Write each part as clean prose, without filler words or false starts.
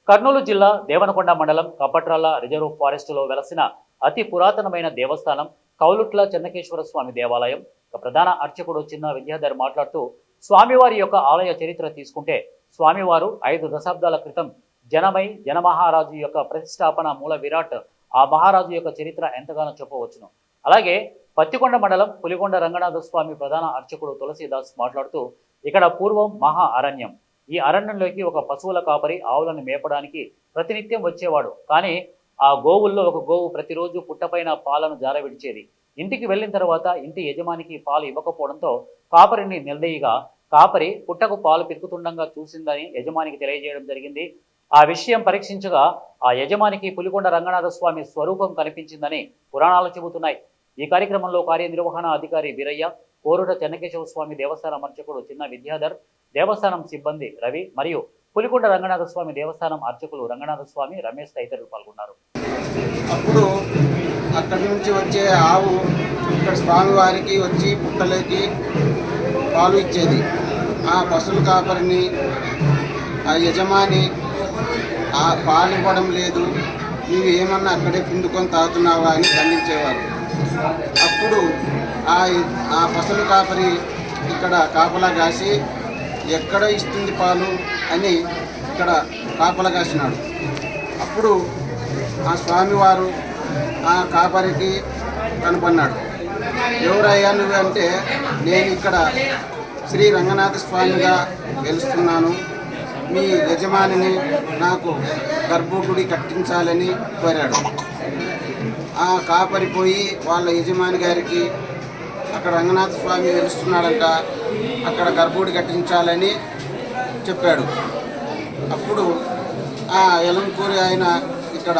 కర్నూలు జిల్లా దేవనకొండ మండలం కపట్రాల రిజర్వ్ ఫారెస్టులో వెలసిన అతి పురాతనమైన దేవస్థానం కౌలుట్ల చెన్నకేశ్వర స్వామి దేవాలయం. ప్రధాన అర్చకుడు చిన్న విద్యాధర్ మాట్లాడుతూ స్వామివారి యొక్క ఆలయ చరిత్ర తీసుకుంటే స్వామివారు 5 దశాబ్దాల క్రితం జనమహారాజు యొక్క ప్రతిష్టాపన మూల విరాట్ ఆ మహారాజు యొక్క చరిత్ర ఎంతగానో చెప్పవచ్చును. అలాగే పత్తికొండ మండలం పులికొండ రంగనాథ స్వామి ప్రధాన అర్చకుడు తులసీదాస్ మాట్లాడుతూ ఇక్కడ పూర్వం మహా అరణ్యం. ఈ అరణ్యంలోకి ఒక పశువుల కాపరి ఆవులను మేపడానికి ప్రతినిత్యం వచ్చేవాడు. కానీ ఆ గోవుల్లో ఒక గోవు ప్రతిరోజు పుట్టపైన పాలను జారవిడిచేది. ఇంటికి వెళ్ళిన తర్వాత ఇంటి యజమానికి పాలు ఇవ్వకపోవడంతో కాపరిని నిలదీయగా కాపరి పుట్టకు పాలు పితుకుతుండగా చూసిందని యజమానికి తెలియజేయడం జరిగింది. ఆ విషయం పరీక్షించగా ఆ యజమానికి పులికొండ రంగనాథ స్వామి స్వరూపం కనిపించిందని పురాణాలు చెబుతున్నాయి. ఈ కార్యక్రమంలో కార్యనిర్వహణ అధికారి వీరయ్య, కోరుట చెన్నకేశవ స్వామి దేవస్థానం అర్చకుడు చిన్న విద్యాధర్, దేవస్థానం సిబ్బంది రవి మరియు పులికొండ రంగనాథ స్వామి దేవస్థానం అర్చకులు రంగనాథ స్వామి, రమేష్ తదితరులు పాల్గొన్నారు. అప్పుడు అక్కడి నుంచి వచ్చే ఆవు ఇక్కడ స్వామివారికి వచ్చి పుట్టలోకి పాలు ఇచ్చేది. ఆ పశువుల కాపరిని ఆ యజమాని ఆ పాలు ఇవ్వడం లేదు, నువ్వు ఏమన్నా అక్కడే పిండుకొని తాగుతున్నావా అని ఖండించేవారు. అప్పుడు ఆ పశువుల కాపరి ఇక్కడ కాపలా కాసి ఎక్కడ ఇస్తుంది పాలు అని ఇక్కడ కాపలా కాసినాడు. అప్పుడు ఆ స్వామివారు ఆ కాపరికి కనపడినాడు. ఎవరయ్యా నువ్వు అంటే, నేను ఇక్కడ శ్రీ రంగనాథ స్వామిగా వెలుస్తున్నాను, మీ యజమానిని నాకు గర్భగుడి కట్టించాలని కోరాడు. ఆ కాపరి పోయి వాళ్ళ యజమాని గారికి అక్కడ రంగనాథ స్వామి వెలుస్తున్నాడంట, అక్కడ గర్భగుడి కట్టించాలని చెప్పాడు. అప్పుడు ఆ ఎలంకూరి ఆయన ఇక్కడ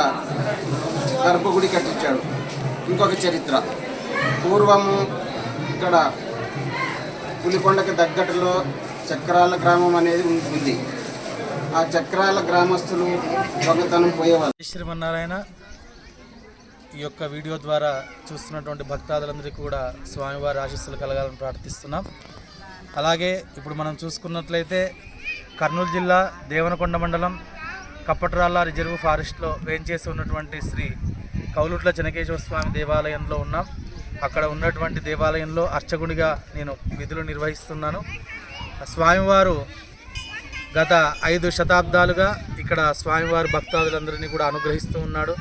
గర్భగుడి కట్టించాడు. ఇంకొక చరిత్ర, పూర్వము ఇక్కడ పులికొండకి దగ్గరలో చక్రాల గ్రామం అనేది ఉంది. ఆ చక్రాల గ్రామస్తులు దొంగతనం పోయేవాళ్ళు. శ్రీమన్నారాయణ. ఈ యొక్క వీడియో ద్వారా చూస్తున్నటువంటి భక్తాదులందరికీ కూడా స్వామివారి ఆశీస్సులు కలగాలని ప్రార్థిస్తున్నాం. అలాగే ఇప్పుడు మనం చూసుకున్నట్లయితే కర్నూలు జిల్లా దేవనకొండ మండలం కపట్రాల రిజర్వ్ ఫారెస్ట్లో వేంచేసి ఉన్నటువంటి శ్రీ కౌలుట్ల చెన్నకేశవ స్వామి దేవాలయంలో ఉన్నాం. అక్కడ ఉన్నటువంటి దేవాలయంలో అర్చకుడిగా నేను విధులు నిర్వహిస్తున్నాను. స్వామివారు గత 5 శతాబ్దాలుగా ఇక్కడ స్వామివారి భక్తాదులందరినీ కూడా అనుగ్రహిస్తూ ఉన్నాడు.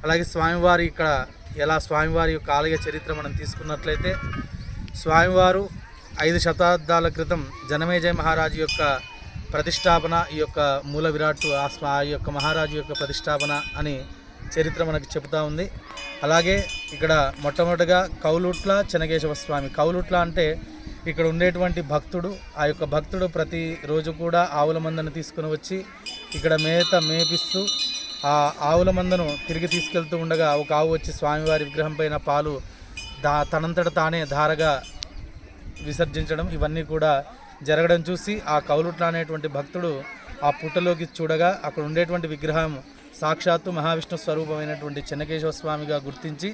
అలాగే స్వామివారి ఇక్కడ స్వామివారి యొక్క ఆలయ చరిత్ర మనం తీసుకున్నట్లయితే స్వామివారు 5 శతాబ్దాల క్రితం జనమేజయ మహారాజు యొక్క ప్రతిష్టాపన, ఈ యొక్క మూల విరాట్ ఆ యొక్క మహారాజు యొక్క ప్రతిష్టాపన అని చరిత్ర మనకు చెబుతూ ఉంది. అలాగే ఇక్కడ మొట్టమొదటిగా కౌలుట్ల చెన్నకేశవ స్వామి. కౌలుట్ల అంటే ఇక్కడ ఉండేటువంటి భక్తుడు. ఆ యొక్క భక్తుడు ప్రతిరోజు కూడా ఆవుల మందను తీసుకుని వచ్చి ఇక్కడ మేపిస్తూ ఆ ఆవుల మందను తిరిగి తీసుకెళ్తూ ఉండగా ఒక ఆవు వచ్చి స్వామివారి విగ్రహం పైన పాలు తనంతట తానే ధారగా విసర్జించడం, ఇవన్నీ కూడా జరగడం చూసి ఆ కౌలుట్ల అనేటువంటి భక్తుడు ఆ పుట్టలోకి చూడగా అక్కడ ఉండేటువంటి విగ్రహం సాక్షాత్తు మహావిష్ణు స్వరూపమైనటువంటి చెన్నకేశవ స్వామిగా గుర్తించి